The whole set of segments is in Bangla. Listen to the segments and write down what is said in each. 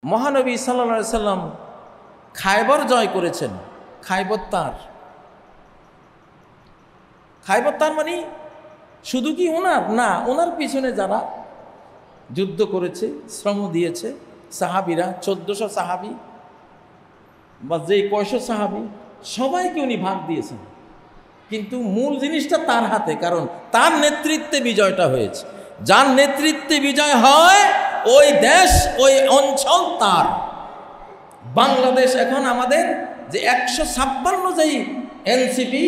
মহানবী সাল্লাল্লাহু আলাইহি সাল্লাম খায়বর জয় করেছেন। খায়বর তার মানে শুধু কি ওনার না, ওনার পিছনে যারা যুদ্ধ করেছে, শ্রম দিয়েছে সাহাবীরা, 1400 সাহাবী বা যে কয়শো সাহাবী, সবাইকে উনি ভাগ দিয়েছেন। কিন্তু মূল জিনিসটা তার হাতে, কারণ তার নেতৃত্বে বিজয়টা হয়েছে। যার নেতৃত্বে বিজয় হয় ওই দেশ, ওই অঞ্চল তার। বাংলাদেশ এখন আমাদের যে 156 যেই এনসিপি,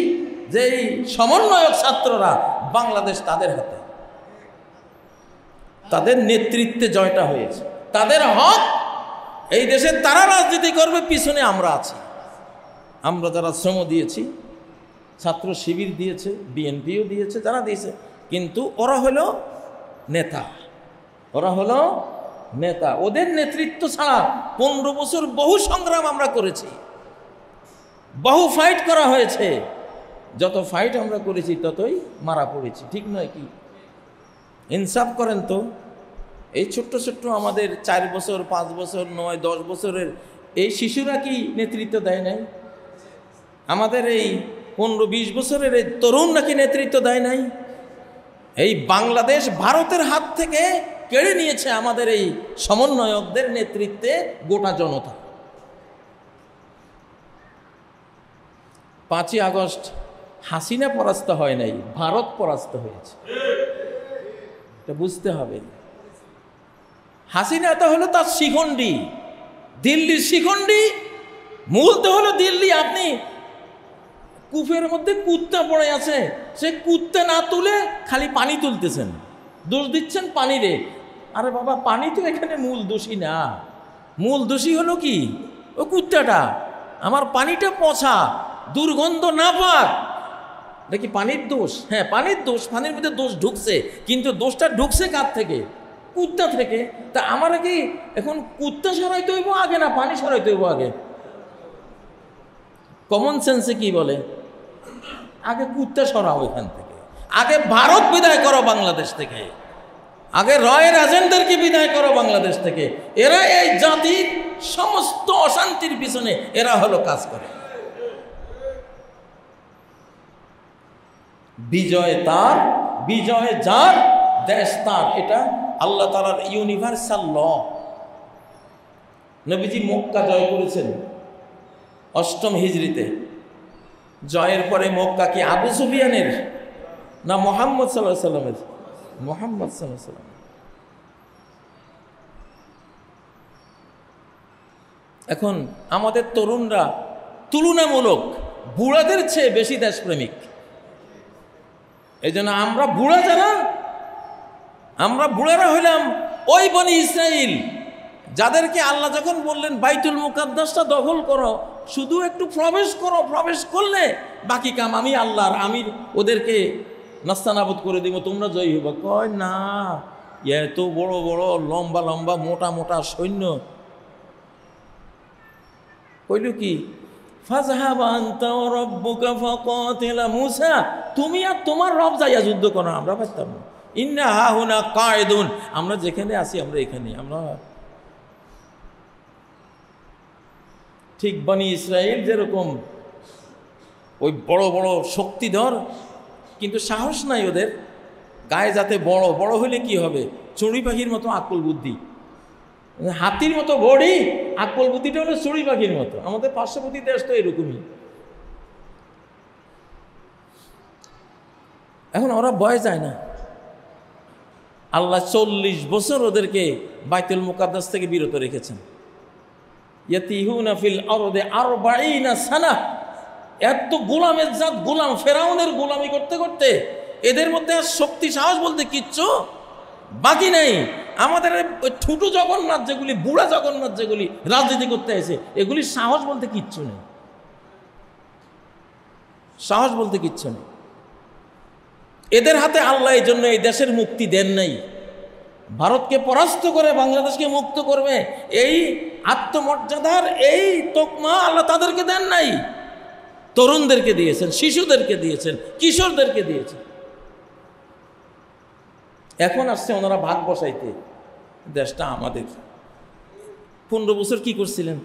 যেই সমন্বয়ক ছাত্ররা, বাংলাদেশ তাদের হাতে, তাদের নেতৃত্বে জয়টা হয়েছে, তাদের হক। এই দেশে তারা রাজনীতি করবে, পিছনে আমরা আছি। আমরা যারা শ্রম দিয়েছি, ছাত্র শিবির দিয়েছে, বিএনপিও দিয়েছে, যারা দিয়েছে, কিন্তু ওরা হলো নেতা, ওদের নেতৃত্ব ছাড়া 15 বছর বহু সংগ্রাম আমরা করেছি, বহু ফাইট করা হয়েছে। যত ফাইট আমরা করেছি ততই মারা পড়েছি, ঠিক নয় কি? ইনসাফ করেন তো। এই ছোট্ট ছোট্ট আমাদের 4 বছর, 5 বছর, 9, 10 বছরের এই শিশুরা কি নেতৃত্ব দেয় নাই? আমাদের এই 15-20 বছরের এই তরুণরা কি নেতৃত্ব দেয় নাই? এই বাংলাদেশ ভারতের হাত থেকে কেড়ে নিয়েছে আমাদের এই সমন্বয়কদের নেতৃত্বে গোটা জনতা। 5ই আগস্ট হাসিনা পরাস্ত হয় নাই, ভারত পরাস্ত হয়েছে, এটা বুঝতে হবে। হাসিনা তো হলো তার শিখণ্ডী, দিল্লির শিখণ্ডী, মূল তো হলো দিল্লি। আপনি কূপের মধ্যে কুত্তা পড়ে আছে, সে কুত্তা না তুলে খালি পানি তুলতেছেন, দোষ দিচ্ছেন পানিরে। আরে বাবা, পানি তো এখানে মূল দোষী না, মূল দোষী হলো কি ও কুত্তাটা। আমার পানিটা পচা, দুর্গন্ধ না পাক, দেখি পানির দোষ। হ্যাঁ, পানির দোষ, পানির মধ্যে দোষ ঢুকছে, কিন্তু দোষটা ঢুকছে কার থেকে? কুত্তা থেকে। তা আমার কি এখন কুত্তা সরাইতে হইব আগে না পানি সরাইতে হইব আগে? কমন সেন্সে কি বলে? আগে কুত্তা সরাও এখান থেকে, আগে ভারত বিদায় করো বাংলাদেশ থেকে, আগে রয়ের এজেন্টদেরকে বিদায় করো বাংলাদেশ থেকে। এরা এই জাতির সমস্ত অশান্তির পিছনে এরা হলো কাজ করে। বিজয় তার, বিজয় যার, দেশ তার। এটা আল্লাহ তাআলার ইউনিভার্সাল ল। নবীজি মক্কা জয় করেছেন 8ম হিজরিতে। জয়ের পরে মক্কা কি আবু সুফিয়ানের না মুহাম্মদ সাল্লাল্লাহু আলাইহি সাল্লামের? মুহাম্মদ সাল্লাল্লাহু আলাইহি সাল্লাম। এখন আমাদের তরুণরা তুলনামূলক বুড়াদের চেয়ে বেশি দেশপ্রেমিক। এই জন্য আমরা বুড়া যারা, আমরা বুড়ারা হইলাম ওই বনি ইসরাইল, যাদেরকে আল্লাহ যখন বললেন বাইতুল মুকাদ্দাসটা দখল করো, শুধু একটু প্রবেশ করো, প্রবেশ করলে বাকি কাম আমি আল্লাহর, আমি ওদেরকে নাস্তানাবুদ করে দিব, তোমরা জয়ী হবা। কয় না, এত বড় বড় লম্বা লম্বা মোটা মোটা সৈন্য। কইল কি, ফাযহাবা আনতা ওয়া রাব্বুকা ফাকাতিলা, মূসা তুমি আর তোমার রব যাইয়া যুদ্ধ করো, আমরা পারতাম না। ইন্না হাহুনা কায়দুন, আমরা যেখানে আছি আমরা এখানে। আমরা ঠিক বনি ইসরাইল যেরকম ওই বড় বড় শক্তিধর, কিন্তু সাহস নাই ওদের গায়ে। যাতে বড় বড় হলে কি হবে, চড়ুই পাখির মতো আকল বুদ্ধি, হাতির মতো বডি, আকল বুদ্ধিটা হলো চড়ুই পাখির মতো। আমাদের পার্শ্ববর্তী দেশ তো এরকমই। এখন ওরা ভয় যায় না। আল্লাহ 40 বছর ওদেরকে বাইতুল মুকাদ্দাস থেকে বিরত রেখেছেন। ইয়াতিহুনা ফিল আরদি 40 সানা। এত গোলামের জাত, গোলাম, ফেরাউনের গোলামি করতে করতে এদের মধ্যে আর শক্তি সাহস বলতে কিচ্ছু বাকি নেই। আমাদের ওই ছোট জগন্নাথ যেগুলি, বুড়া জগন্নাথ যেগুলি রাজনীতি করতে এসে, এগুলির সাহস বলতে কিচ্ছু নেই, সাহস বলতে কিচ্ছু নেই। এদের হাতে আল্লাহ এই জন্য এই দেশের মুক্তি দেন নাই। ভারতকে পরাস্ত করে বাংলাদেশকে মুক্ত করবে, এই আত্মমর্যাদার এই তকমা আল্লাহ তাদেরকে দেন নাই। তরুণদেরকে দিয়েছেন, শিশুদেরকে দিয়েছেন, কিশোরদেরকে দিয়েছেন। এখন আসছে ওনারা ভাগ বসাইতে, দেশটা আমাদের। 15 বছর কি করছিলেন?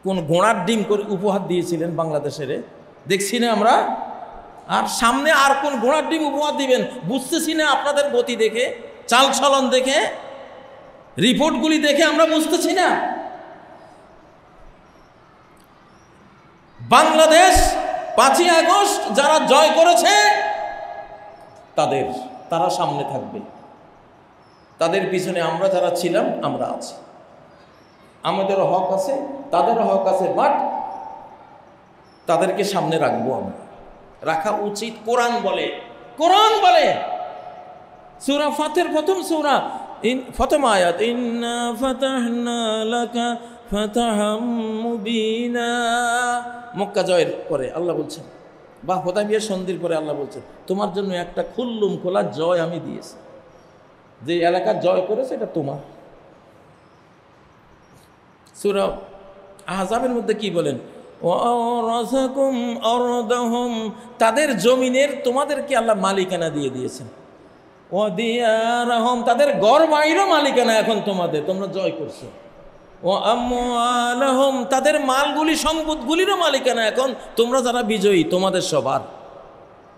কোন ঘোড়ার ডিম করে উপহার দিয়েছিলেন বাংলাদেশের, দেখছি না আমরা। আর সামনে আর কোন ঘোড়ার ডিম উপহার দিবেন বুঝতেছি না। আপনাদের গতি দেখে, চালচলন দেখে, রিপোর্টগুলি দেখে আমরা বুঝতেছি না। বাংলাদেশ 5ই আগস্ট যারা জয় করেছে তারা সামনে থাকবে, তাদের পিছনে আমরা যারা ছিলাম আমরা আছি। আমাদেরও হক আছে, তাদেরও হক আছে, বাট তাদেরকে সামনে রাখবো, আমরা রাখা উচিত। কোরআন বলে সূরা ফাতির প্রথম সূরা প্রথম আয়াত, ইন্না ফাতাহনা লাকা ফাতাহাম মুবিনা। মক্কা জয়ের পরে আল্লাহ বলছেন, বা হুদায়বিয়া সন্ধির পরে আল্লাহ বলছেন, তোমার জন্য একটা খুল্লুম খোলা জয় আমি দিয়েছি। যে এলাকা জয় করেছে এটা তোমার। সূরা আহজাবের মধ্যে কি বলেন? ওয়ারাসাকুম আরদাহুম, তাদের জমিনের তোমাদেরকে আল্লাহ মালিকানা দিয়ে দিয়েছেন। ওয়াদিয়ারহুম, তাদের ঘর বাড়িরও মালিকানা এখন তোমাদের, তোমরা জয় করছো। ওয়ামওয়ালাহুম, তাদের মালগুলি সম্পদগুলিরও মালিকানা এখন তোমরা যারা বিজয়ী, তোমাদের সবার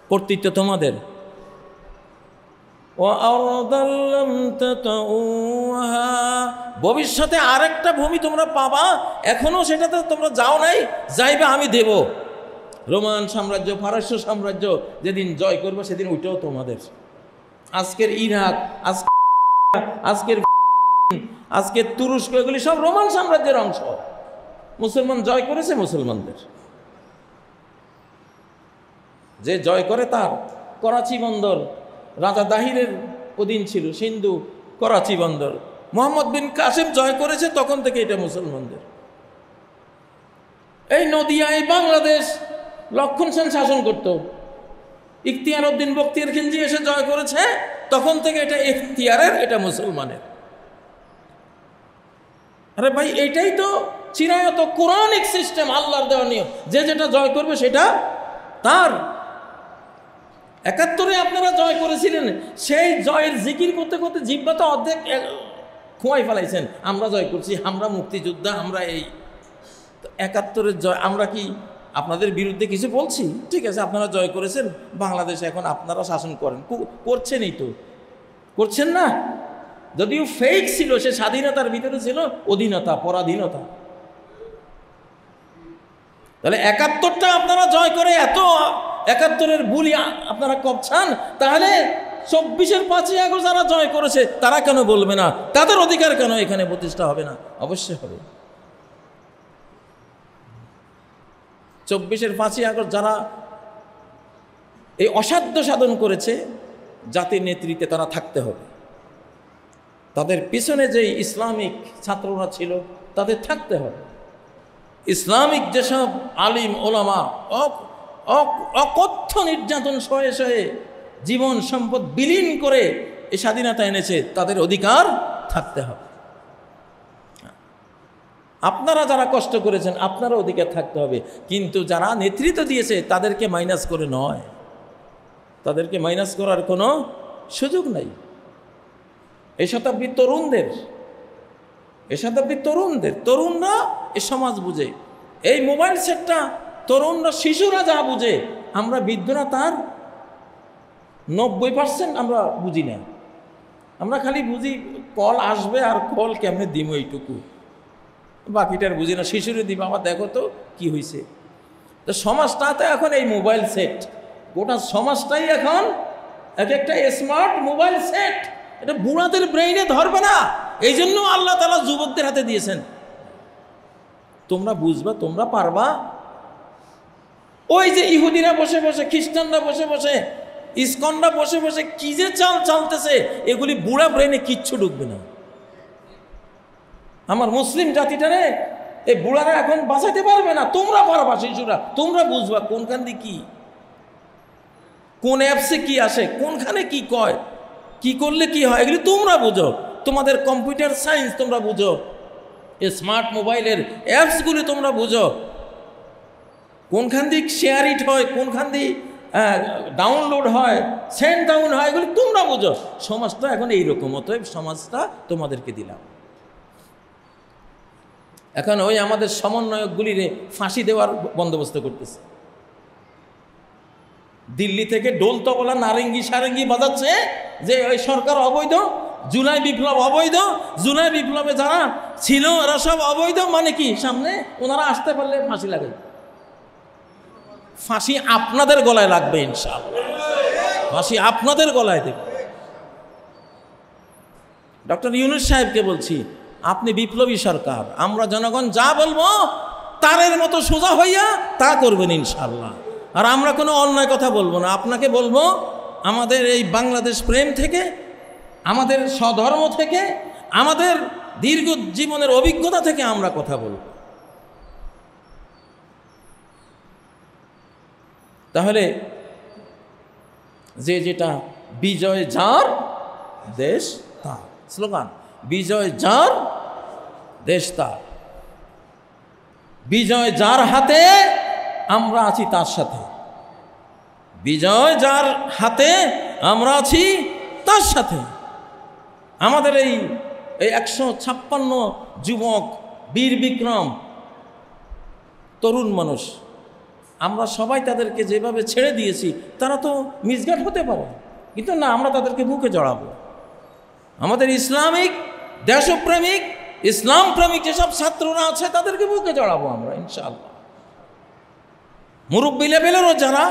কর্তৃত্ব তোমাদের। ভবিষ্যতে আরেকটা ভূমি তোমরা পাবা, এখনো সেটাতে তোমরা যাও নাই, যাইবে আমি দেব। রোমান সাম্রাজ্য, ফারস্য সাম্রাজ্য যেদিন জয় করবে সেদিন ওইটাও তোমাদের। আজকের ইরাক, আজকের তুরস্ক, এগুলি সব রোমান সাম্রাজ্যের অংশ। মুসলমান জয় করেছে মুসলমানদের, যে জয় করে তার। করাচি বন্দর রাজা দাহিরের অধীন ছিল, সিন্ধু করাচি বন্দর। মোহাম্মদ বিন কাসিম জয় করেছে, তখন থেকে এটা মুসলমানদের। এই নদিয়ায় বাংলাদেশ লক্ষণ সেন শাসন করত, ইখতিয়ার উদ্দিন বখতিয়ার খিলজি এসে জয় করেছে, তখন থেকে এটা ইখতিয়ারের, এটা মুসলমানের। আরে ভাই, এইটাই তো চিরায়ত কোরআনিক সিস্টেম, আল্লাহর দেওয়া নিয়ম। যে যেটা জয় করবে সেটা তার। 71-এ আপনারা জয় করেছিলেন, সেই জয়ের জিকির করতে করতে জিহ্বা তো অর্ধেক খোয়াই ফেলাইছেন। আমরা জয় করছি, আমরা মুক্তিযোদ্ধা, আমরা এই। 71-এর জয়, আমরা কি আপনাদের বিরুদ্ধে কিছু বলছি? ঠিক আছে, আপনারা জয় করেছেন, বাংলাদেশে এখন আপনারা শাসন করেন, করছেনই তো, করছেন না? যদিও ফেক ছিল, সে স্বাধীনতার ভিতরে ছিল অধীনতা, পরাধীনতা। তাহলে 71টা আপনারা জয় করে এত 71-এর বুলি আপনারা কপছান, তাহলে 24-এর 5ই আগস্ট যারা জয় করেছে তারা কেন বলবে না? তাদের অধিকার কেন এখানে প্রতিষ্ঠা হবে না? অবশ্যই হবে। 24-এর 5ই আগস্ট যারা এই অসাধ্য সাধন করেছে, জাতির নেতৃত্বে তারা থাকতে হবে। তাদের পিছনে যেই ইসলামিক ছাত্ররা ছিল তাদের থাকতে হবে। ইসলামিক যেসব আলিম ওলামা অকথ্য নির্যাতন সয়ে সয়ে জীবন সম্পদ বিলীন করে এই স্বাধীনতা এনেছে, তাদের অধিকার থাকতে হবে। আপনারা যারা কষ্ট করেছেন আপনারা অধিকার থাকতে হবে, কিন্তু যারা নেতৃত্ব দিয়েছে তাদেরকে মাইনাস করে নয়, তাদেরকে মাইনাস করার কোনো সুযোগ নাই। এই শতাব্দীর তরুণরা এ সমাজ বুঝে। এই মোবাইল সেটটা তরুণরা, শিশুরা যা বুঝে, আমরা বৃদ্ধরা তার 90% আমরা বুঝি না। আমরা খালি বুঝি কল আসবে আর কল কেমনে দিব, এইটুকু, বাকিটার বুঝি না। শিশুরে দিব, আবার দেখো তো কি হয়েছে। তো সমাজটাতে এখন এই মোবাইল সেট, গোটা সমাজটাই এখন এক একটা স্মার্ট মোবাইল সেট। এটা বুড়াদের ব্রেইনে ধরবে না, এই জন্য আল্লাহ তাআলা যুবকদের হাতে দিয়েছেন। তোমরা বুঝবা, তোমরা পারবা। ওই যে ইহুদিরা বসে বসে, খ্রিস্টানরা বসে বসে, ইসকনরা বসে বসে কি যে চালতেছে, এগুলি বুড়া ব্রেইনে কিচ্ছু ঢুকবে না। আমার মুসলিম জাতিটারে এই বুড়ারা এখন বাঁচাতে পারবে না। তোমরা পারবা, শিশুরা তোমরা বুঝবা কোনখান দিয়ে কি, কোন অ্যাপসে কি আসে, কোনখানে কি কয়, কি করলে কি হয়, এগুলি তোমরা বুঝো। তোমাদের কম্পিউটার সায়েন্স তোমরা বুঝো, এই স্মার্ট মোবাইলের অ্যাপসগুলি তোমরা বুঝো, কোনখান দিয়ে শেয়ার ইট হয়, কোনখান দিয়ে ডাউনলোড হয়, সেন্ড ডাউন হয়, এগুলি তোমরা বুঝো। সমাজটা এখন এইরকম, অতএব সমাজটা তোমাদেরকে দিলাম। এখন ওই আমাদের সমন্বয়কগুলিরে ফাঁসি দেওয়ার বন্দোবস্ত করতেছে। দিল্লি থেকে ডোল তবলা নারেঙ্গি সারেঙ্গি বাজাচ্ছে যে ওই সরকার অবৈধ, জুলাই বিপ্লব অবৈধ, জুলাই বিপ্লবে যারা ছিল ওরা সব অবৈধ। মানে কি, সামনে ওনারা আসতে পারলে ফাঁসি লাগাই, ফাঁসি আপনাদের গলায় লাগবে ইনশাআল্লাহ, ফাঁসি আপনাদের গলায় দেবে। ডক্টর ইউনূস সাহেবকে বলছি, আপনি বিপ্লবী সরকার, আমরা জনগণ যা বলবো তারের মতো সোজা হইয়া তা করবেন ইনশাআল্লাহ। আর আমরা কোনো অন্যায় কথা বলবো না, আপনাকে বলবো আমাদের এই বাংলাদেশ প্রেম থেকে, আমাদের স্বধর্ম থেকে, আমাদের দীর্ঘ জীবনের অভিজ্ঞতা থেকে আমরা কথা বলবো। তাহলে যে যেটা বিজয় যার দেশ তার, স্লোগান বিজয় যার দেশ তার, বিজয় যার হাতে আমরা আছি তার সাথে, বিজয় যার হাতে আমরা আছি তার সাথে। আমাদের এই 156 যুবক বীর বিক্রম তরুণ মানুষ, আমরা সবাই তাদেরকে যেভাবে ছেড়ে দিয়েছি, তারা তো মিসগাইড হতে পারে, কিন্তু না, আমরা তাদেরকে বুকে জড়াবো। আমাদের ইসলামিক দেশপ্রেমিক ইসলাম প্রেমিক যেসব ছাত্ররা আছে তাদেরকে বুকে জড়াবো আমরা ইনশাআল্লাহ। মুরব্বী লেভেলেরও যারা,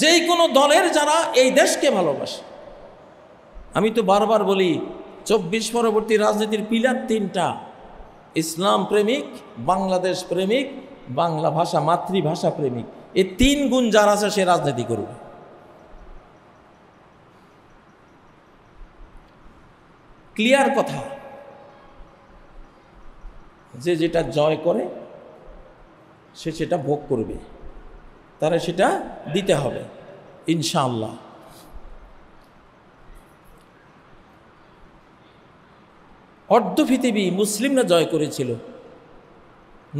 যেই কোনো দলের যারা এই দেশকে ভালোবাসে। আমি তো বারবার বলি 24 পরবর্তী রাজনীতির পিলার 3টা, ইসলাম প্রেমিক, বাংলাদেশ প্রেমিক, বাংলা ভাষা মাতৃভাষা প্রেমিক। এই 3 গুণ যার আছে সে রাজনীতি করবে। ক্লিয়ার কথা, যে যেটা জয় করে সে সেটা ভোগ করবে, তারা সেটা দিতে হবে ইনশাআল্লাহ। অর্ধ পৃথিবী মুসলিমরা জয় করেছিল,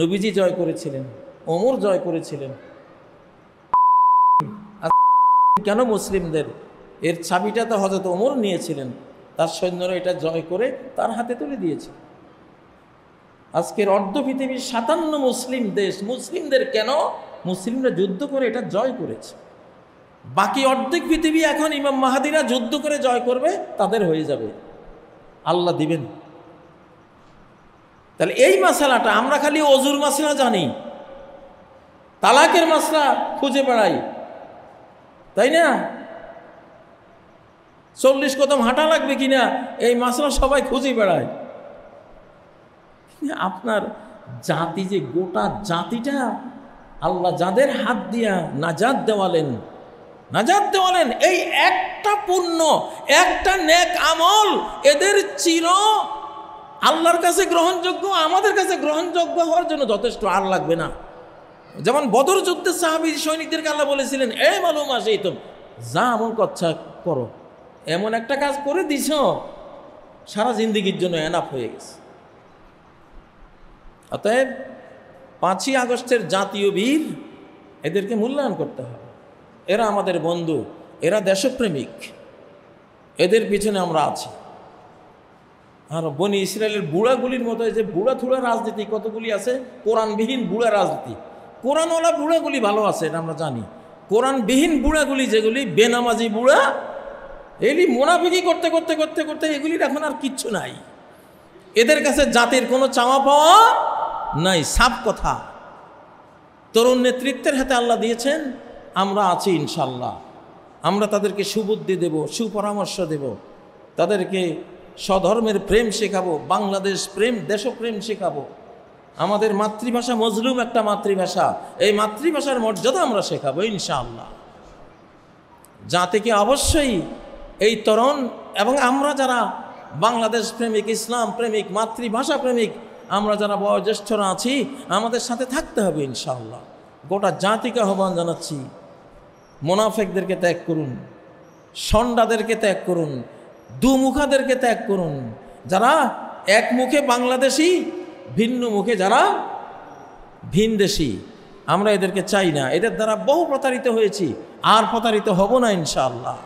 নবীজি জয় করেছিলেন, ওমর জয় করেছিলেন। কেন মুসলিমদের, এর চাবিটা তো হযরত ওমর নিয়েছিলেন, তার সৈন্যরা এটা জয় করে তার হাতে তুলে দিয়েছে। আজকের অর্ধ পৃথিবীর 57 মুসলিম দেশ, মুসলিমদের কেন, মুসলিমরা যুদ্ধ করে এটা জয় করেছে। বাকি অর্ধেক পৃথিবী এখন ইমাম মাহাদিরা যুদ্ধ করে জয় করবে, তাদের হয়ে যাবে, আল্লাহ দিবেন। তাহলে এই মাসালাটা আমরা খালি অজুর মাসলা জানি, তালাকের মাসলা খুঁজে বেড়াই, তাই না? 40 কদম হাঁটা লাগবে কিনা এই মাসলা সবাই খুঁজে বেড়ায়। আপনার জাতি, যে গোটা জাতিটা আল্লাহ যাদের হাত দিয়া নাজাত দেওয়ালেন, এই একটা পুণ্য, একটা নেক আমল এদের চির আল্লাহর কাছে গ্রহণযোগ্য, আমাদের কাছে গ্রহণযোগ্য হওয়ার জন্য যথেষ্ট, আর লাগবে না। যেমন বদর যুদ্ধের সাহাবী সৈনিকদেরকে আল্লাহ বলেছিলেন, এ মালুম আসে তো যা আমল করছা করো, এমন একটা কাজ করে দিছ সারা জিন্দেগির জন্য এনাফ হয়ে গেছে। অতএব 5ই আগস্টের জাতীয় বীর, এদেরকে মূল্যায়ন করতে হবে। এরা আমাদের বন্ধু, এরা দেশপ্রেমিক, এদের পিছনে আমরা আছি। আর বনি ইসরায়েলের বুড়াগুলির মতো যে বুড়া থুড়া রাজনীতি কতগুলি আছে, কোরআনবিহীন বুড়া রাজনীতি। কোরআনওয়ালা বুড়াগুলি ভালো আছে, এটা আমরা জানি। কোরআনবিহীন বুড়াগুলি, যেগুলি বেনামাজি বুড়া, এগুলি মুনাফিকি করতে করতে করতে করতে এগুলির এখন আর কিচ্ছু নাই। এদের কাছে জাতির কোনো চাওয়া পাওয়া নাই, সাফ কথা। তরুণ নেতৃত্বের হাতে আল্লাহ দিয়েছেন, আমরা আছি ইনশাল্লাহ। আমরা তাদেরকে সুবুদ্ধি দেব, সুপরামর্শ দেব, তাদেরকে স্বধর্মের প্রেম শেখাবো, বাংলাদেশ প্রেম, দেশপ্রেম শেখাবো। আমাদের মাতৃভাষা মজলুম একটা মাতৃভাষা, এই মাতৃভাষার মর্যাদা আমরা শেখাবো ইনশাআল্লাহ। জাতিকে অবশ্যই এই তরুণ এবং আমরা যারা বাংলাদেশ প্রেমিক, ইসলাম প্রেমিক, মাতৃভাষা প্রেমিক, আমরা যারা বয়োজ্যেষ্ঠরা আছি, আমাদের সাথে থাকতে হবে ইনশাআল্লাহ। গোটা জাতিকে আহ্বান জানাচ্ছি, মুনাফিকদেরকে ত্যাগ করুন, ষণ্ডাদেরকে ত্যাগ করুন, দুমুখাদেরকে ত্যাগ করুন। যারা এক মুখে বাংলাদেশি, ভিন্ন মুখে যারা ভিনদেশি, আমরা এদেরকে চাই না। এদের দ্বারা বহু প্রতারিত হয়েছি, আর প্রতারিত হব না ইনশাআল্লাহ।